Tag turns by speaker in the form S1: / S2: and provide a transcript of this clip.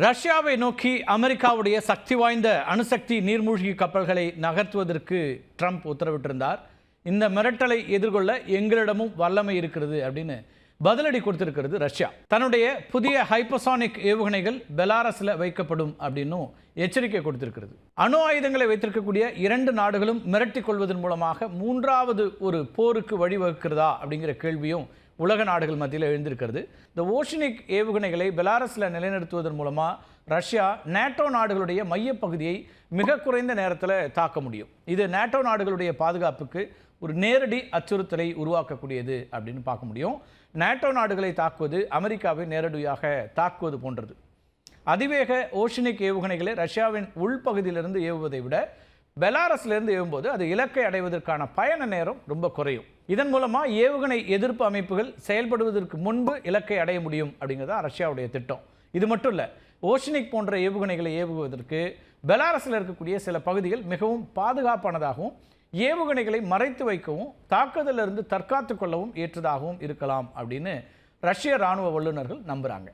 S1: ரஷ்யாவை நோக்கி அமெரிக்காவுடைய சக்தி வாய்ந்த அணுசக்தி நீர்மூழ்கி கப்பல்களை நகர்த்துவதற்கு ட்ரம்ப் உத்தரவிட்டிருந்தார். இந்த மிரட்டலை எதிர்கொள்ள எங்களிடமும் வல்லமை இருக்கிறது அப்படின்னு பதிலடி கொடுத்திருக்கிறது ரஷ்யா. தன்னுடைய புதிய ஹைப்பர்சானிக் ஏவுகணைகள் பெலாரஸில் வைக்கப்படும் அப்படின்னும் எச்சரிக்கை கொடுத்திருக்கிறது. அணு ஆயுதங்களை வைத்திருக்கக்கூடிய இரண்டு நாடுகளும் மிரட்டிக் கொள்வதன் மூலமாக மூன்றாவது ஒரு போருக்கு வழிவகுக்கிறதா அப்படிங்கிற கேள்வியும் உலக நாடுகள் மத்தியில் எழுந்திருக்கிறது. இந்த ஓஷனிக் ஏவுகணைகளை பெலாரஸில் நிலைநிறுத்துவதன் மூலமாக ரஷ்யா நேட்டோ நாடுகளுடைய மையப்பகுதியை மிக குறைந்த நேரத்தில் தாக்க முடியும். இது நேட்டோ நாடுகளுடைய பாதுகாப்புக்கு ஒரு நேரடி அச்சுறுத்தலை உருவாக்கக்கூடியது அப்படின்னு பார்க்க முடியும். நேட்டோ நாடுகளை தாக்குவது அமெரிக்காவை நேரடியாக தாக்குவது போன்றது. அதிவேக ஓஷனிக் ஏவுகணைகளை ரஷ்யாவின் உள்பகுதியிலிருந்து ஏவுவதை விட பெலாரஸிலிருந்து ஏவும்போது அது இலக்கை அடைவதற்கான பயண நேரம் ரொம்ப குறையும். இதன் மூலமாக ஏவுகணை எதிர்ப்பு அமைப்புகள் செயல்படுவதற்கு முன்பு இலக்கை அடைய முடியும் அப்படிங்கிறதா ரஷ்யாவுடைய திட்டம். இது மட்டும் இல்லை, ஓஷனிக் போன்ற ஏவுகணைகளை ஏவுவதற்கு பெலாரஸில் இருக்கக்கூடிய சில பகுதிகள் மிகவும் பாதுகாப்பானதாகவும் ஏவுகணைகளை மறைத்து வைக்கவும் தாக்குதலிருந்து தற்காத்து கொள்ளவும் ஏற்றதாகவும் இருக்கலாம் அப்படின்னு ரஷ்ய இராணுவ வல்லுநர்கள் நம்புகிறாங்க.